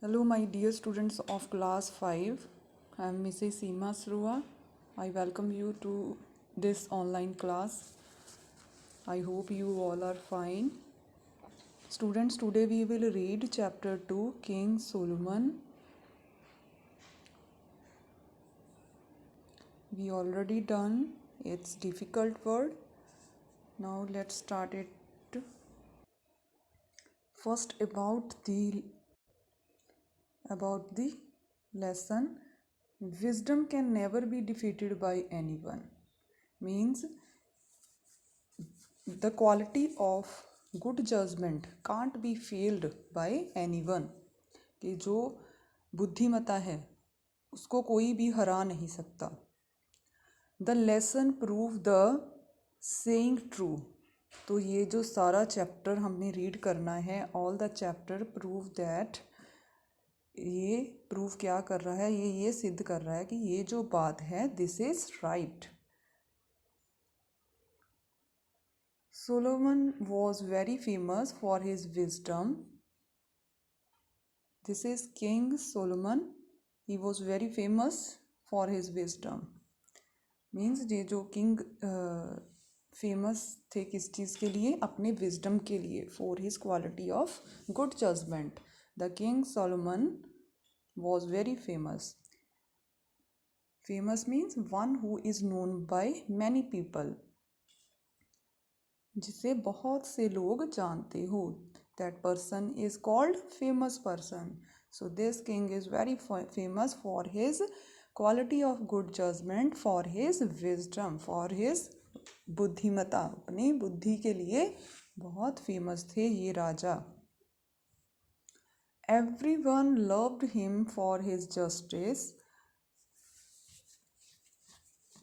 Hello, my dear students of class 5. I am Mrs. Seema Srua. I welcome you to this online class. I hope you all are fine. Students, today we will read chapter 2, King Solomon. We already done its difficult word. Now let's start it. First about the lesson. Wisdom can never be defeated by anyone. Means the quality of good judgment can't be failed by anyone. कि जो बुद्धिमता है उसको कोई भी हरा नहीं सकता. The lesson prove the saying true. तो ये जो सारा चैप्टर हमने रीड करना है, all the chapter prove that, ये प्रूव क्या कर रहा है, ये सिद्ध कर रहा है कि ये जो बात है this is right. Solomon was very famous for his wisdom. This is King Solomon. He was very famous for his wisdom. Means ये जो king famous थे किस चीज़ के लिए? अपने wisdom के लिए. For his quality of good judgment. The King Solomon was very famous. Famous means one who is known by many people. जिसे बहुत से लोग जानते हो. That person is called famous person. So this king is very famous for his quality of good judgment, for his wisdom, for his बुद्धिमता. अपनी बुद्धि के लिए बहुत फेमस थे ये राजा. Everyone loved him for his justice.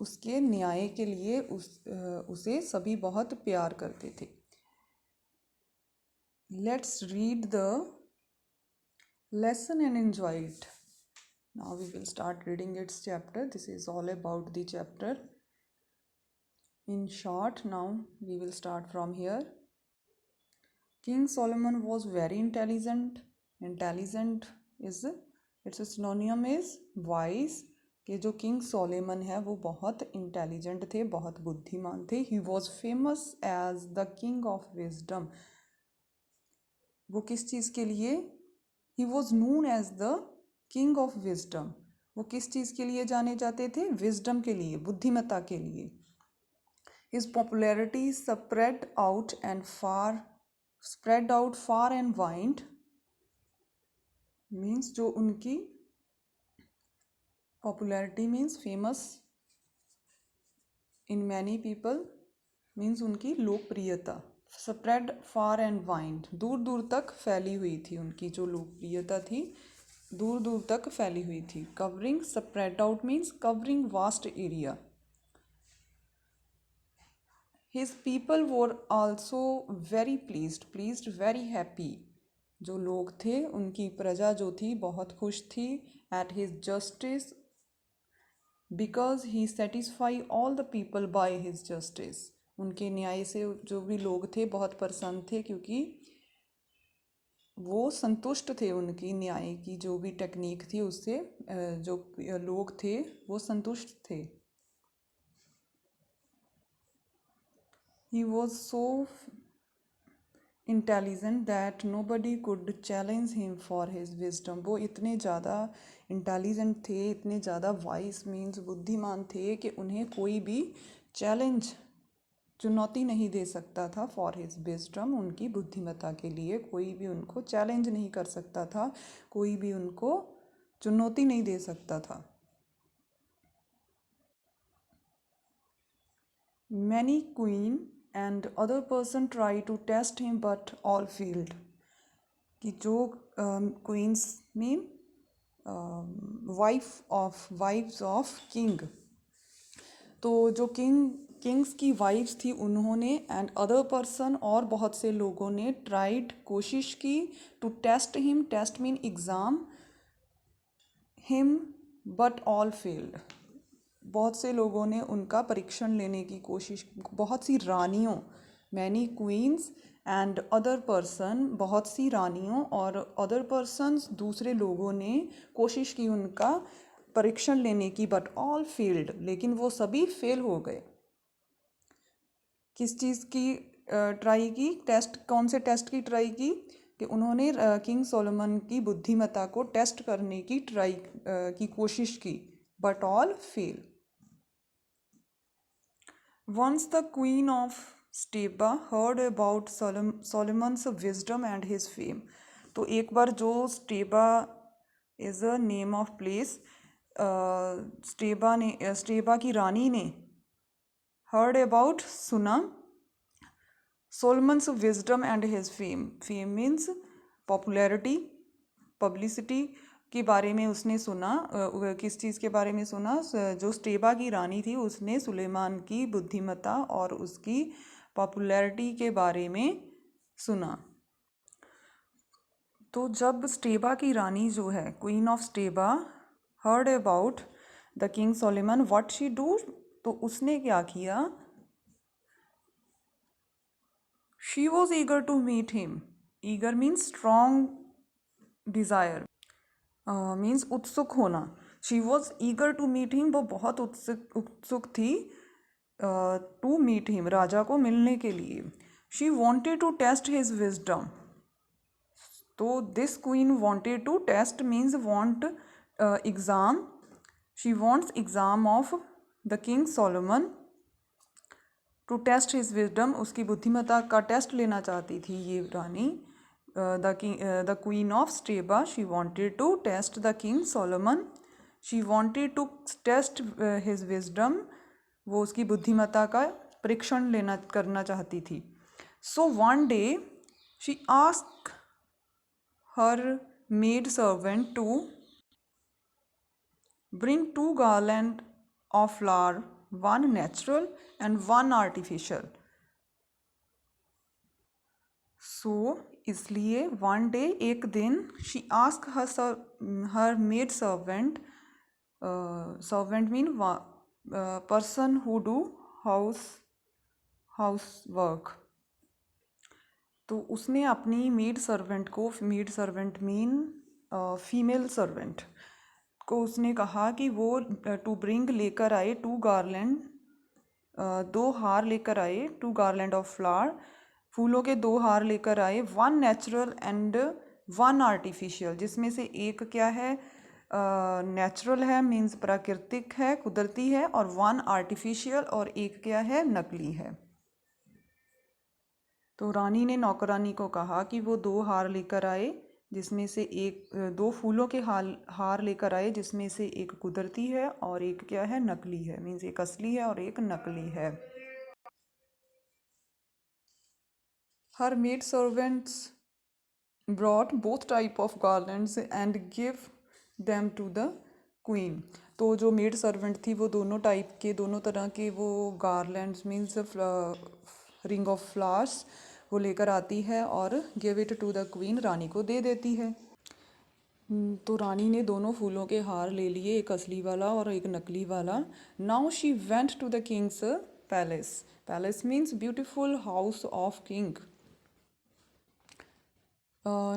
उसके न्याय के लिए उसे सभी बहुत प्यार करते थे. Let's read the lesson and enjoy it. Now we will start reading its chapter. This is all about the chapter. In short, now we will start from here. King Solomon was very intelligent. Intelligent is its synonym is wise. कि जो king सोलेमन है वो बहुत intelligent थे, बहुत बुद्धिमान थे. He was famous as the king of wisdom. वो किस चीज़ के लिए? He was known as the king of wisdom. वो किस चीज़ के लिए जाने जाते थे? विजडम के लिए, बुद्धिमत्ता के लिए. His popularity spread out far and wide. Means जो उनकी popularity means famous in many people, means उनकी लोकप्रियता. स्प्रेड फार एंड वाइड, दूर दूर तक फैली हुई थी. उनकी जो लोकप्रियता थी दूर दूर तक फैली हुई थी. Covering, spread out means covering vast area. His people were also very pleased very happy. जो लोग थे, उनकी प्रजा जो थी बहुत खुश थी. At his justice, because he satisfy all the people by his justice. उनके न्याय से जो भी लोग थे बहुत प्रसन्न थे, क्योंकि वो संतुष्ट थे उनकी न्याय की जो भी टेक्निक थी उससे. जो लोग थे वो संतुष्ट थे. He was so intelligent that nobody could challenge him for his wisdom. वो इतने ज़्यादा इंटेलिजेंट थे, इतने ज़्यादा वाइज मीन्स बुद्धिमान थे कि उन्हें कोई भी चुनौती नहीं दे सकता था. फॉर हिज विजडम, उनकी बुद्धिमत्ता के लिए कोई भी उनको चैलेंज नहीं कर सकता था, कोई भी उनको चुनौती नहीं दे सकता था. Many queen and other person try to test him but all failed. कि जो queens mean wifes of king. तो जो किंग्स की वाइफ्स थी उन्होंने, एंड अदर पर्सन, और बहुत से लोगों ने, ट्राइड, कोशिश की, to test him, test mean exam, him, but all failed. बहुत से लोगों ने उनका परीक्षण लेने की कोशिश. बहुत सी रानियों, many queen's and other person, बहुत सी रानियों और अदर पर्सन्स दूसरे लोगों ने कोशिश की उनका परीक्षण लेने की, बट ऑल फेल्ड, लेकिन वो सभी फेल हो गए। किस चीज़ की ट्राई की? टेस्ट, कौन से टेस्ट की ट्राई की? कि उन्होंने किंग सोलोमन की बुद्धिमत्ता को टेस्ट करने की की कोशिश की, but all fail. Once the queen of Sheba heard about Solomon's wisdom and his fame. तो एक बार जो Sheba is a name of place, Sheba की रानी ने हर्ड अबाउट, सुना, Solomon's wisdom and his fame. Fame means popularity, publicity के बारे में उसने सुना। किस चीज़ के बारे में सुना? जो स्टेबा की रानी थी उसने सुलेमान की बुद्धिमत्ता और उसकी पॉपुलैरिटी के बारे में सुना। तो जब स्टेबा की रानी जो है, queen of Sheba, heard about the king Solomon, what she do, तो उसने क्या किया? She was eager to meet him. Eager means strong desire, means उत्सुक होना। She was eager to meet him, वो बहुत उत्सुक थी टू मीट हिम, राजा को मिलने के लिए। She wanted to test his wisdom. तो this queen wanted to test means want exam. She wants exam of the king Solomon to test his wisdom. उसकी बुद्धिमत्ता का टेस्ट लेना चाहती थी ये रानी। The queen of Sheba, she wanted to test the king Solomon, she wanted to test his wisdom. वो उसकी बुद्धिमत्ता का परीक्षण करना चाहती थी। So one day she ask her made servant to bring 2 garland of flower, one natural and one artificial. So इसलिए one day, एक दिन, she asked her maid servant, servant mean person who do house work. तो उसने अपनी maid servant को, maid servant mean female servant को उसने कहा कि वो टू ब्रिंग लेकर आए 2 गार्लैंड, 2 हार लेकर आए, 2 गार्लैंड ऑफ फ्लावर, फूलों के 2 हार लेकर आए, 1 नेचुरल एंड 1 आर्टिफिशियल, जिसमें से एक क्या है? नेचुरल है, मीन्स प्राकृतिक है, कुदरती है, और 1 आर्टिफिशियल, और एक क्या है? नकली है। तो रानी ने नौकरानी को कहा कि वो 2 हार लेकर आए, जिसमें से एक, 2 फूलों के हार लेकर आए, जिसमें से एक कुदरती है और एक क्या है? नकली है, मीन्स एक असली है और एक नकली है। Her maid servants brought both type of garlands and give them to the queen. तो जो मेड सर्वेंट थी वो दोनों टाइप के, दोनों तरह के वो garlands means ring of flowers वो लेकर आती है और give it to the queen, रानी को दे देती है। तो रानी ने दोनों फूलों के हार ले लिए, एक असली वाला और एक नकली वाला। Now she went to the king's palace. Palace means beautiful house of king.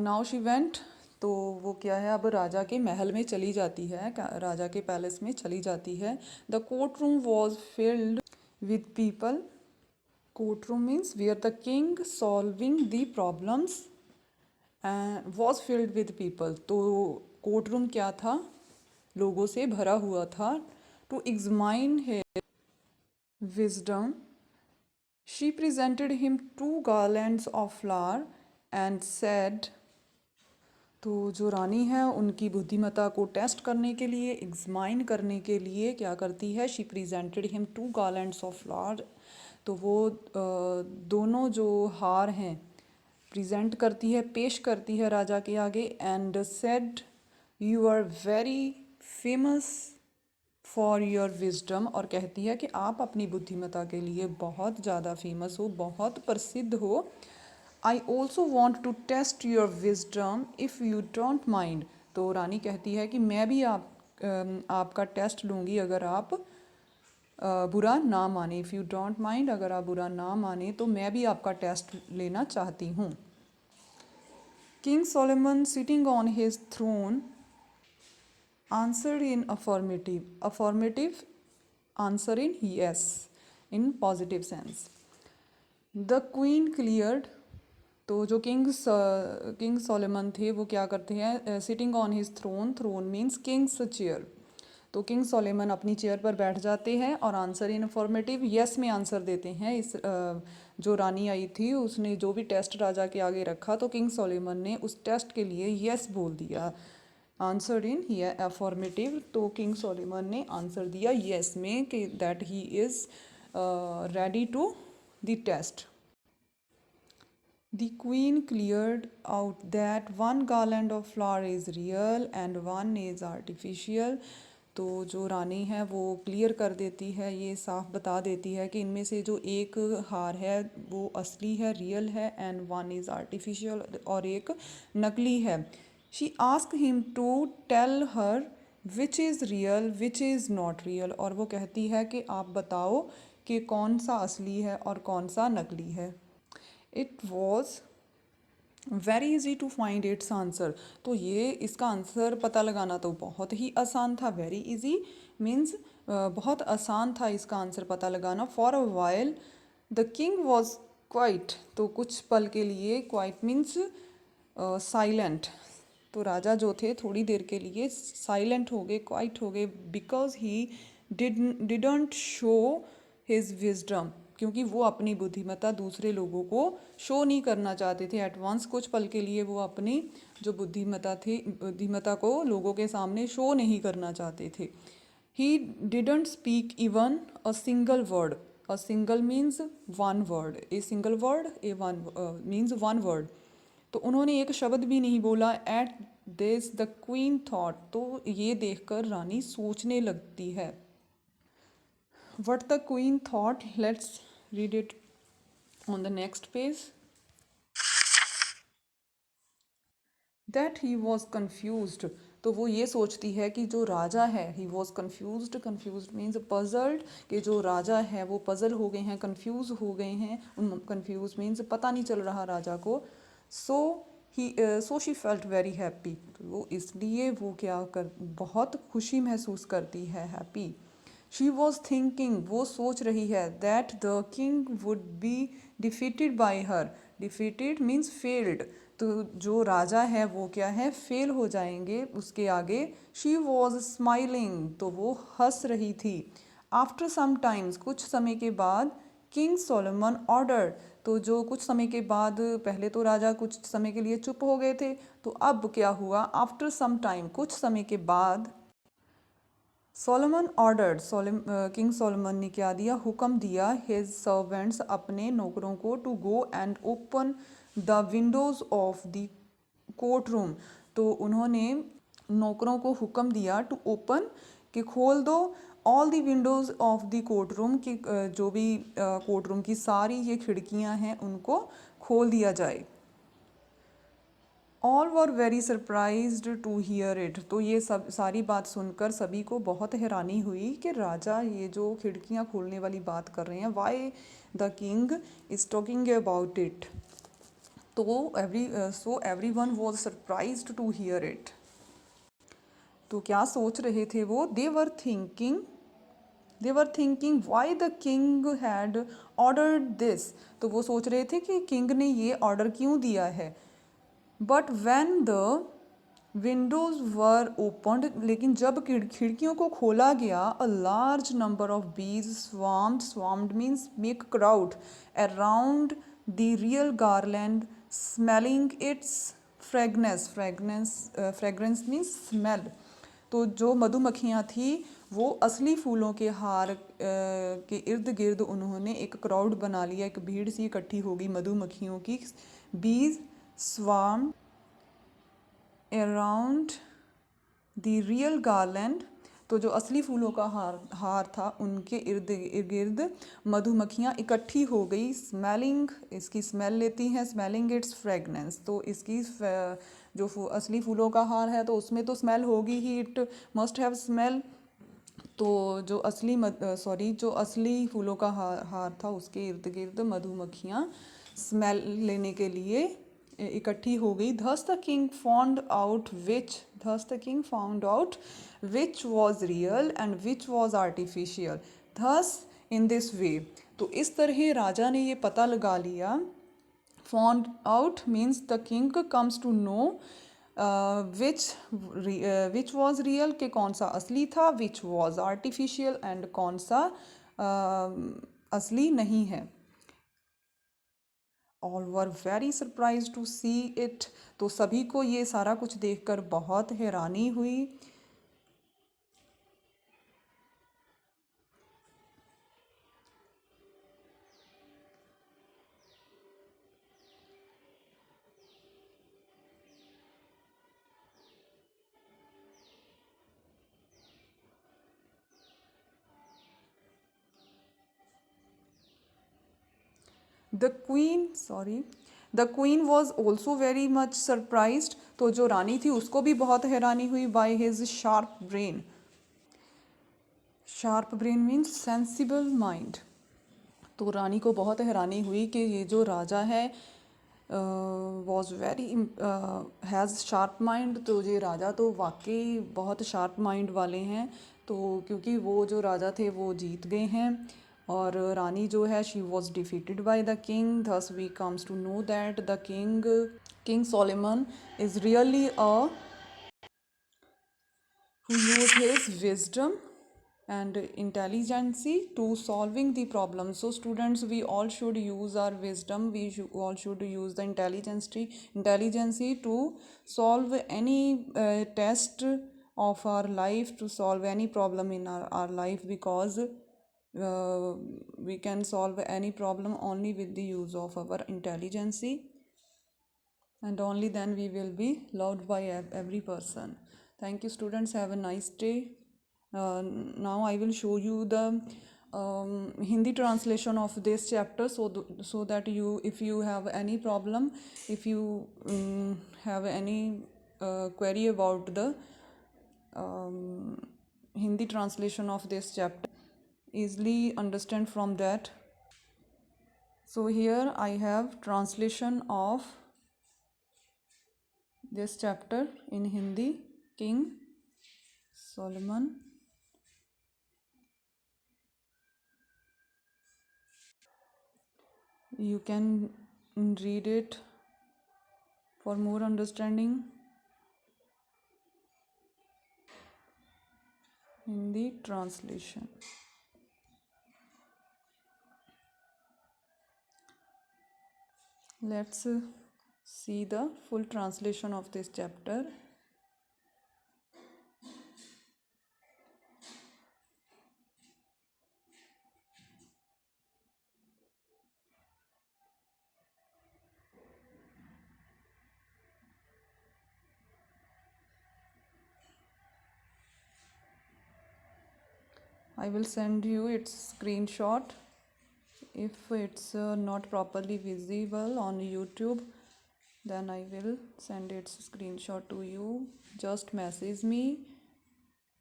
Now she went, तो वो क्या है? अब राजा के महल में चली जाती है, राजा के पैलेस में चली जाती है। The court room was filled with people. Court room means where the king solving the problems was filled with people. तो कोर्ट रूम क्या था? लोगों से भरा हुआ था। To examine his wisdom she presented him 2 garlands of flower and said. तो जो रानी है उनकी बुद्धिमत्ता को टेस्ट करने के लिए, एग्जामाइन करने के लिए क्या करती है? She presented him 2 garlands of flower. तो वो दोनों जो हार हैं प्रेजेंट करती है, पेश करती है राजा के आगे। And said you are very famous for your wisdom, और कहती है कि आप अपनी बुद्धिमत्ता के लिए बहुत ज़्यादा फेमस हो, बहुत प्रसिद्ध हो। I also want to test your wisdom if you don't mind. तो रानी कहती है कि मैं भी आपका टेस्ट लूँगी अगर आप बुरा ना माने, इफ़ यू डोंट माइंड, अगर आप बुरा ना माने तो मैं भी आपका टेस्ट लेना चाहती हूँ। King Solomon sitting on his throne answered in affirmative. Affirmative answer in yes, in positive sense. The queen cleared. तो जो किंग सोलोमन थे वो क्या करते हैं, sitting on his throne, throne means king's chair. तो किंग सोलोमन अपनी chair पर बैठ जाते हैं और आंसर इन अफर्मेटिव यस में आंसर देते हैं। इस जो रानी आई थी उसने जो भी टेस्ट राजा के आगे रखा तो किंग सोलोमन ने उस टेस्ट के लिए यस बोल दिया, आंसर इन ये अफर्मेटिव। तो किंग सोलोमन ने आंसर दिया यस में कि that he is ready to the test. The queen cleared out that one garland of flower is real and one is artificial. तो जो रानी है वो क्लियर कर देती है, ये साफ बता देती है कि इनमें से जो एक हार है वो असली है, रियल है, एंड वन इज़ आर्टिफिशियल, और एक नकली है। She ask him to tell her which is real which is not real, और वो कहती है कि आप बताओ कि कौन सा असली है और कौन सा नकली है। It was very easy to find its answer. तो ये इसका आंसर पता लगाना तो बहुत ही आसान था। वेरी इजी मीन्स बहुत आसान था इसका आंसर पता लगाना। For a while the king was quite. तो कुछ पल के लिए, क्वाइट मीन्स साइलेंट। तो राजा जो थे थोड़ी देर के लिए साइलेंट हो गए, क्वाइट हो गए, because he didn't show his wisdom, क्योंकि वो अपनी बुद्धिमत्ता दूसरे लोगों को शो नहीं करना चाहते थे। एडवांस कुछ पल के लिए वो अपनी जो बुद्धिमत्ता को लोगों के सामने शो नहीं करना चाहते थे। He didn't speak even a single word. A single means one word, a single word, A one means one word. तो उन्होंने एक शब्द भी नहीं बोला। At this the queen thought. तो ये देखकर रानी सोचने लगती है। What the queen thought, let's read it on the next page. That he was confused. तो वो ये सोचती है कि जो राजा है, he was confused, confused means puzzled, कि जो राजा है वो पजल हो गए हैं, कंफ्यूज हो गए हैं। कंफ्यूज मीन्स पता नहीं चल रहा राजा को। So she felt very happy. तो वो इसलिए वो क्या कर बहुत खुशी महसूस करती है, हैप्पी। शी वॉज थिंकिंग, वो सोच रही है, that the king would be defeated by her. Defeated means failed. तो जो राजा है वो क्या है, फेल हो जाएंगे उसके आगे। शी वॉज स्माइलिंग, तो वो हंस रही थी। आफ्टर सम टाइम्स, कुछ समय के बाद, किंग सोलोमन ऑर्डर। तो जो कुछ समय के बाद, पहले तो राजा कुछ समय के लिए चुप हो गए थे, तो अब क्या हुआ, आफ्टर सम टाइम, कुछ समय के बाद, सोलोमन ऑर्डर्ड, किंग सोलोमन ने क्या दिया, हुक्म दिया, हिज सर्वेंट्स, अपने नौकरों को, to go and open the windows of the court room. तो उन्होंने नौकरों को हुक्म दिया टू ओपन, कि खोल दो, all the windows of the court room, कि जो भी कोर्ट रूम की सारी ये खिड़कियां हैं उनको खोल दिया जाए। All were very surprised to hear it. तो ये सब सारी बात सुनकर सभी को बहुत हैरानी हुई कि राजा ये जो खिड़कियाँ खोलने वाली बात कर रहे हैं, why the king is talking about it. तो everyone was surprised to hear it. तो क्या सोच रहे थे वो, they were thinking why the king had ordered this. तो वो सोच रहे थे कि किंग ने ये ऑर्डर क्यों दिया है। But when the Windows were opened, लेकिन जब खिड़कियों को खोला गया, a large number of bees swarmed means make crowd, around the real garland, smelling its fragrance means smell. तो जो मधुमक्खियाँ थी वो असली फूलों के हार के इर्द गिर्द उन्होंने एक क्राउड बना लिया, एक भीड़ सी इकट्ठी होगी मधुमक्खियों की। बीज swarm around the real garland. तो जो असली फूलों का हार था उनके इर्द गिर्द मधुमक्खियाँ इकट्ठी हो गई। स्मेलिंग, इसकी स्मेल लेती हैं, स्मेलिंग इट्स फ्रेगनेंस। तो इसकी जो असली फूलों का हार है तो उसमें तो स्मेल होगी ही, इट मस्ट हैव स्मेल। तो जो असली फूलों का हार था उसके इर्द गिर्द मधुमक्खियाँ स्मेल लेने के लिए इकट्ठी हो गई. Thus the king found out which was real and which was artificial. Thus in this way, तो इस तरह राजा ने ये पता लगा लिया. Found out means the king comes to know which was real, कि कौन सा असली था, which was artificial and कौन सा असली नहीं है. All were very surprised to see it. तो सभी को ये सारा कुछ देखकर बहुत हैरानी हुई. The queen was also very much surprised. तो जो रानी थी उसको भी बहुत हैरानी हुई by his sharp brain. Sharp brain means sensible mind. तो रानी को बहुत हैरानी हुई कि ये जो राजा है was very has sharp mind. तो ये राजा तो वाकई बहुत शार्प माइंड वाले हैं. तो क्योंकि वो जो राजा थे वो जीत गए हैं और रानी जो है she was defeated by the king. Thus we comes to know that the king Solomon is really a who use his wisdom and intelligence to solving the problem. So students, we all should use our wisdom, all should use the intelligence to solve any test of our life, to solve any problem in our life, because we can solve any problem only with the use of our intelligence, and only then we will be loved by every person. Thank you students, have a nice day. Now I will show you the Hindi translation of this chapter, so that you, if you have any problem, if you have any query about the Hindi translation of this chapter, easily understand from that. So here I have translation of this chapter in Hindi. King Solomon. You can read it for more understanding. Hindi translation. Let's see the full translation of this chapter. I will send you its screenshot. If it's not properly visible on YouTube, then I will send its screenshot to you. Just message me,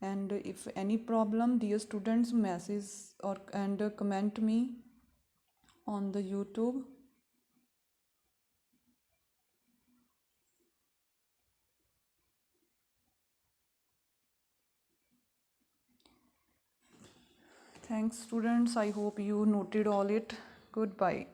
and if any problem, dear students, message and comment me on the YouTube. Thanks students, I hope you noted all it. Goodbye.